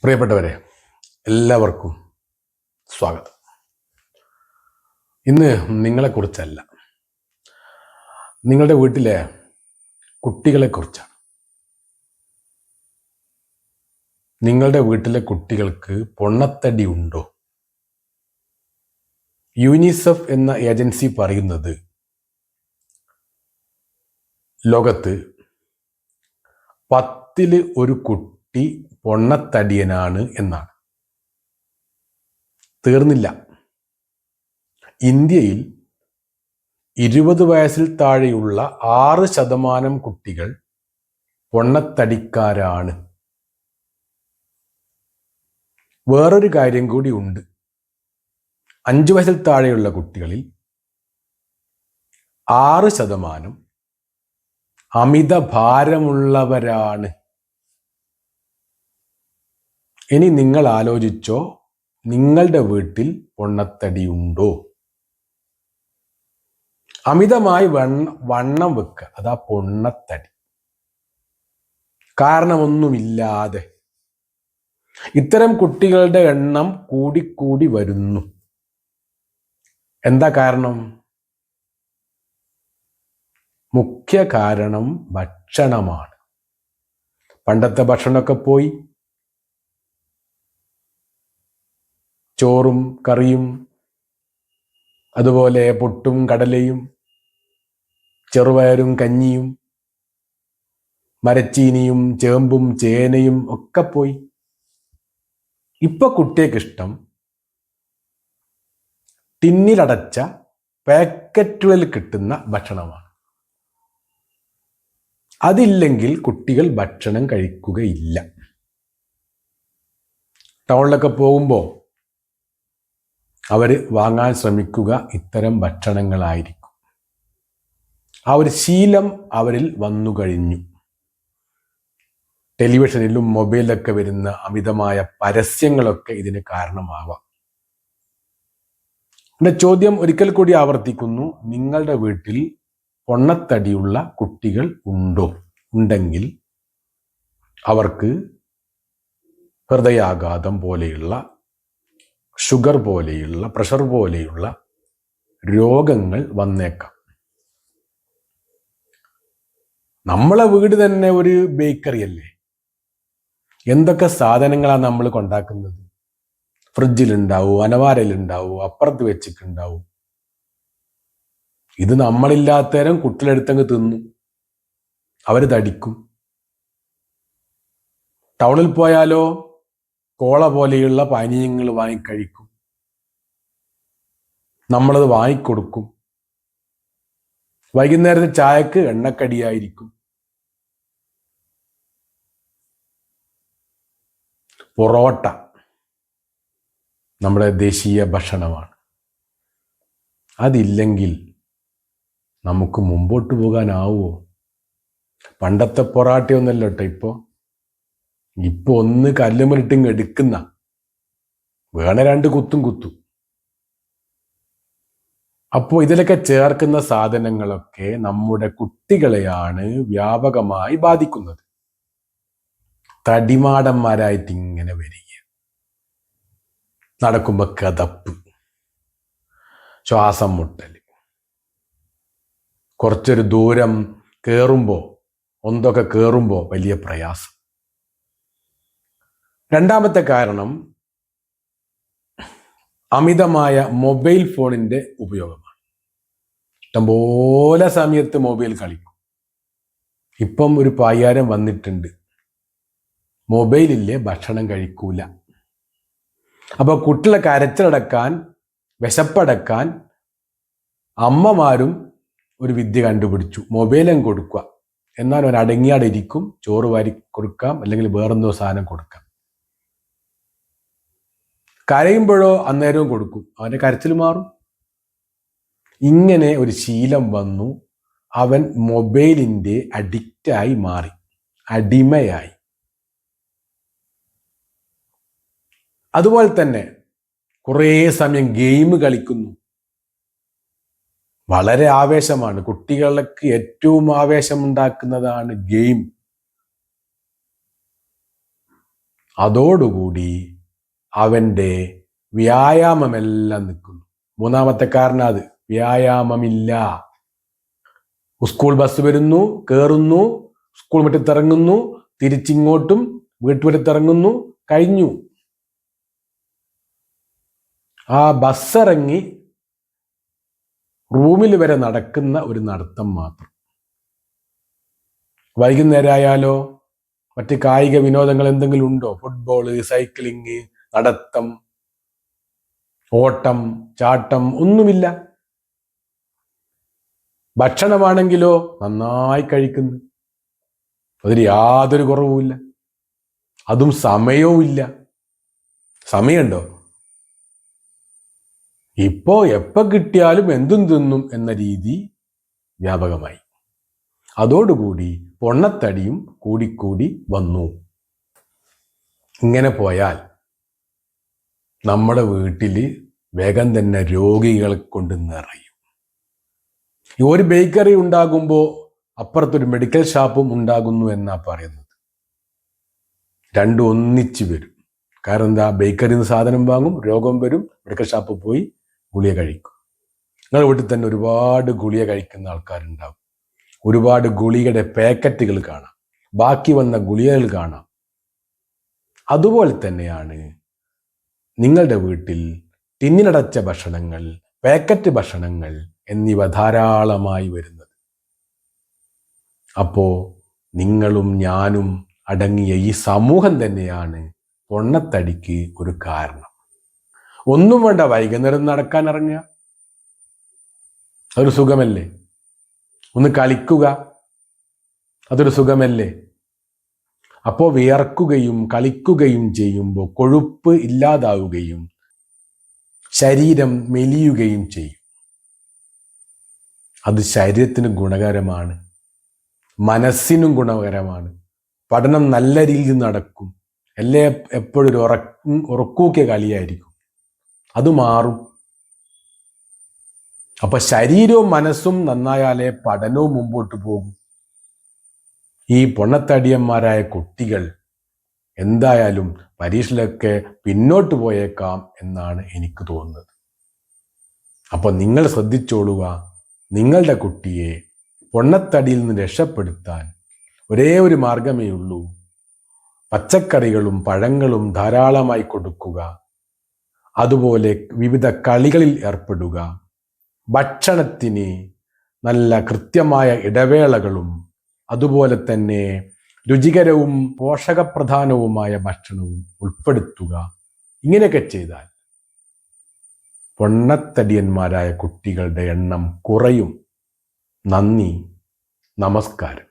പ്രിയപ്പെട്ടവരെ, എല്ലാവർക്കും സ്വാഗതം. ഇന്ന് നിങ്ങളെക്കുറിച്ചല്ല, നിങ്ങളുടെ വീട്ടിലെ കുട്ടികളെക്കുറിച്ചാണ്. നിങ്ങളുടെ വീട്ടിലെ കുട്ടികൾക്ക് പൊണ്ണത്തടി ഉണ്ടോ? യൂനിസെഫ് എന്ന ഏജൻസി പറയുന്നത് ലോകത്ത് 10 ഒരു കുട്ടി പൊണ്ണത്തടിയനാണ് എന്നാണ്. തീർന്നില്ല. ഇന്ത്യയിൽ 20 വയസ്സിൽ താഴെയുള്ള 6% കുട്ടികൾ പൊണ്ണത്തടിക്കാരാണ്. വേറൊരു കാര്യം കൂടി ഉണ്ട്. 5 വയസ്സിൽ താഴെയുള്ള കുട്ടികളിൽ 6% അമിത ഭാരമുള്ളവരാണ്. ഇനി നിങ്ങൾ ആലോചിച്ചോ, നിങ്ങളുടെ വീട്ടിൽ പൊണ്ണത്തടി ഉണ്ടോ? അമിതമായി വണ്ണം വെക്കുക, അതാ പൊണ്ണത്തടി. കാരണമൊന്നുമില്ലാതെ ഇത്തരം കുട്ടികളുടെ എണ്ണം കൂടിക്കൂടി വരുന്നു. എന്താ കാരണം? മുഖ്യ കാരണം ഭക്ഷണമാണ്. പണ്ടത്തെ ഭക്ഷണമൊക്കെ പോയി. ചോറും കറിയും, അതുപോലെ പുട്ടും കടലയും, ചെറുപയറും കഞ്ഞിയും, മരച്ചീനിയും ചേമ്പും ചേനയും ഒക്കെ പോയി. ഇപ്പൊ കുട്ടികൾക്കിഷ്ടം ടിന്നിലടച്ച പാക്കറ്റുകളിൽ കിട്ടുന്ന ഭക്ഷണമാണ്. അതില്ലെങ്കിൽ കുട്ടികൾ ഭക്ഷണം കഴിക്കുകയില്ല. ടൗണിലൊക്കെ പോകുമ്പോൾ അവർ വാങ്ങാൻ ശ്രമിക്കുക ഇത്തരം ഭക്ഷണങ്ങളായിരിക്കും. ആ ഒരു ശീലം അവരിൽ വന്നു കഴിഞ്ഞു. ടെലിവിഷനിലും മൊബൈലിലൊക്കെ വരുന്ന അമിതമായ പരസ്യങ്ങളൊക്കെ ഇതിന് കാരണമാവാം. എൻ്റെ ചോദ്യം ഒരിക്കൽ കൂടി ആവർത്തിക്കുന്നു. നിങ്ങളുടെ വീട്ടിൽ പൊണ്ണത്തടിയുള്ള കുട്ടികൾ ഉണ്ടോ? ഉണ്ടെങ്കിൽ അവർക്ക് ഹൃദയാഘാതം പോലെയുള്ള, ഷുഗർ പോലെയുള്ള, പ്രഷർ പോലെയുള്ള രോഗങ്ങൾ വന്നേക്കാം. നമ്മളെ വീട് തന്നെ ഒരു ബേക്കറി അല്ലേ. എന്തൊക്കെ സാധനങ്ങളാണ് നമ്മൾ കൊണ്ടാക്കുന്നത്? ഫ്രിഡ്ജിലുണ്ടാവും, അനവാരയിലുണ്ടാവും, അപ്പുറത്ത് വെച്ചിട്ടുണ്ടാവും. ഇത് നമ്മളില്ലാത്തരം കുട്ടികളെടുത്തങ്ങ് തിന്നു, അവർ തടിക്കും. ടൗണിൽ പോയാലോ കോള പോലെയുള്ള പാനീയങ്ങൾ വാങ്ങിക്കഴിക്കും. നമ്മളത് വാങ്ങിക്കൊടുക്കും. വൈകുന്നേരത്തെ ചായക്ക് എണ്ണക്കടിയായിരിക്കും. പൊറോട്ട നമ്മുടെ ദേശീയ ഭക്ഷണമാണ്. അതില്ലെങ്കിൽ നമുക്ക് മുമ്പോട്ട് പോകാനാവുമോ? പണ്ടത്തെ പൊറാട്ടയൊന്നല്ല കേട്ടോ. ഇപ്പൊ ഒന്ന് കല്ലുമലിട്ടും എടുക്കുന്ന, വേണ 2 കുത്തും കുത്തും. അപ്പോൾ ഇതിലൊക്കെ ചേർക്കുന്ന സാധനങ്ങളൊക്കെ നമ്മുടെ കുട്ടികളെയാണ് വ്യാപകമായി ബാധിക്കുന്നത്. തടിമാടന്മാരായിട്ട് ഇങ്ങനെ വരിക, നടക്കുമ്പോൾ കതപ്പ്, ശ്വാസം മുട്ടൽ, കുറച്ചൊരു ദൂരം കയറുമ്പോൾ, ഒന്തൊക്കെ കയറുമ്പോൾ വലിയ പ്രയാസം. രണ്ടാമത്തെ കാരണം അമിതമായ മൊബൈൽ ഫോണിന്റെ ഉപയോഗമാണ്. ഇഷ്ടംപോലെ സമയത്ത് മൊബൈൽ കളിക്കും. ഇപ്പം ഒരു പായാരം വന്നിട്ടുണ്ട്, മൊബൈലില്ലേ ഭക്ഷണം കഴിക്കൂല. അപ്പൊ കുട്ടികളെ കരച്ചിലടക്കാൻ, വിശപ്പടക്കാൻ അമ്മമാരും ഒരു വിദ്യ കണ്ടുപിടിച്ചു. മൊബൈലും കൊടുക്കുക, എന്നാൽ അവൻ അടങ്ങിയാടെ ഇരിക്കും. ചോറ് വാരി കൊടുക്കാം, അല്ലെങ്കിൽ വേറെന്തോ സാധനം കൊടുക്കാം. കരയുമ്പോഴോ അന്നേരവും കൊടുക്കും, അവൻ്റെ കരച്ചിൽ മാറും. ഇങ്ങനെ ഒരു ശീലം വന്നു. അവൻ മൊബൈലിൻ്റെ അഡിക്റ്റായി മാറി, അടിമയായി. അതുപോലെ തന്നെ കുറേ സമയം ഗെയിം കളിക്കുന്നു. വളരെ ആവേശമാണ്. കുട്ടികൾക്ക് ഏറ്റവും ആവേശമുണ്ടാക്കുന്നതാണ് ഗെയിം. അതോടുകൂടി അവൻ്റെ വ്യായാമമെല്ലാം നിൽക്കുന്നു. മൂന്നാമത്തെ കാരണം അത് വ്യായാമമില്ല. സ്കൂൾ ബസ് വരുന്നു, കയറുന്നു, സ്കൂൾ മുറ്റത്തിറങ്ങുന്നു, തിരിച്ചിങ്ങോട്ടും വീട്ടുമുറ്റത്തിറങ്ങുന്നു, കഴിഞ്ഞു. ആ ബസ് ഇറങ്ങി റൂമിൽ വരെ നടക്കുന്ന ഒരു നടത്തം മാത്രം. വൈകുന്നേരമായാലോ മറ്റ് കായിക വിനോദങ്ങൾ എന്തെങ്കിലും ഉണ്ടോ? ഫുട്ബോള്, സൈക്ലിങ്, നടത്തം, ഓട്ടം, ചാട്ടം ഒന്നുമില്ല. ഭക്ഷണമാണെങ്കിലോ നന്നായി കഴിക്കുന്നു, അതിന് യാതൊരു കുറവുമില്ല. അതും സമയവും ഇല്ല. സമയമുണ്ടോ? ഇപ്പോ എപ്പോൾ കിട്ടിയാലും എന്തും തിന്നും എന്ന രീതി വ്യാപകമായി. അതോടുകൂടി പൊണ്ണത്തടിയും കൂടിക്കൂടി വന്നു. ഇങ്ങനെ പോയാൽ നമ്മുടെ വീട്ടിൽ വേഗം തന്നെ രോഗികളെ കൊണ്ട് നിറയും. ഒരു ബേക്കറി ഉണ്ടാകുമ്പോൾ അപ്പുറത്തൊരു മെഡിക്കൽ ഷോപ്പും ഉണ്ടാകുന്നു എന്നാ പറയുന്നത്. രണ്ടും ഒന്നിച്ച് വരും. കാരണം എന്താ? ബേക്കറിയിൽ നിന്ന് സാധനം വാങ്ങും, രോഗം വരും, മെഡിക്കൽ ഷോപ്പിൽ പോയി ഗുളിക കഴിക്കും. നിങ്ങളുടെ വീട്ടിൽ തന്നെ ഒരുപാട് ഗുളിക കഴിക്കുന്ന ആൾക്കാരുണ്ടാകും. ഒരുപാട് ഗുളികയുടെ പാക്കറ്റുകൾ കാണാം, ബാക്കി വന്ന ഗുളികകൾ കാണാം. അതുപോലെ തന്നെയാണ് നിങ്ങളുടെ വീട്ടിൽ ടിന്നിനടച്ച ഭക്ഷണങ്ങൾ, പാക്കറ്റ് ഭക്ഷണങ്ങൾ എന്നിവ ധാരാളമായി വരുന്നത്. അപ്പോൾ നിങ്ങളും ഞാനും അടങ്ങിയ ഈ സമൂഹം തന്നെയാണ് പൊണ്ണത്തടിക്ക് ഒരു കാരണം. ഒന്നും വേണ്ട, വൈകുന്നേരം നടക്കാൻ ഇറങ്ങുക, അതൊരു സുഖമല്ലേ? ഒന്ന് കളിക്കുക, അതൊരു സുഖമല്ലേ? അപ്പോൾ വിയർക്കുകയും കളിക്കുകയും ചെയ്യുമ്പോൾ കൊഴുപ്പ് ഇല്ലാതാവുകയും ശരീരം മെലിയുകയും ചെയ്യും. അത് ശരീരത്തിന് ഗുണകരമാണ്, മനസ്സിനും ഗുണകരമാണ്. പഠനം നല്ല രീതിയിൽ നടക്കും. എപ്പോഴും ഒരു ഉറക്കൂക്കിയ കളിയായിരിക്കും. അത് മാറും. അപ്പൊ ശരീരവും മനസ്സും നന്നായാലേ പഠനവും മുമ്പോട്ട് പോകും. ഈ പൊണ്ണത്തടിയന്മാരായ കുട്ടികൾ എന്തായാലും പരീക്ഷയിലൊക്കെ പിന്നോട്ട് പോയേക്കാം എന്നാണ് എനിക്ക് തോന്നുന്നത്. അപ്പൊ നിങ്ങൾ ശ്രദ്ധിച്ചോളുക, നിങ്ങളുടെ കുട്ടിയെ പൊണ്ണത്തടിയിൽ നിന്ന് രക്ഷപ്പെടുത്താൻ ഒരേ ഒരു മാർഗമേ ഉള്ളൂ. പച്ചക്കറികളും പഴങ്ങളും ധാരാളമായി കൊടുക്കുക, അതുപോലെ വിവിധ കളികളിൽ ഏർപ്പെടുക, ഭക്ഷണത്തിന് നല്ല കൃത്യമായ ഇടവേളകളും അതുപോലെ തന്നെ രുചികരവും പോഷകപ്രധാനവുമായ ഭക്ഷണവും ഉൾപ്പെടുത്തുക. ഇങ്ങനെയൊക്കെ ചെയ്താൽ പൊണ്ണത്തടിയന്മാരായ കുട്ടികളുടെ എണ്ണം കുറയും. നന്ദി, നമസ്കാരം.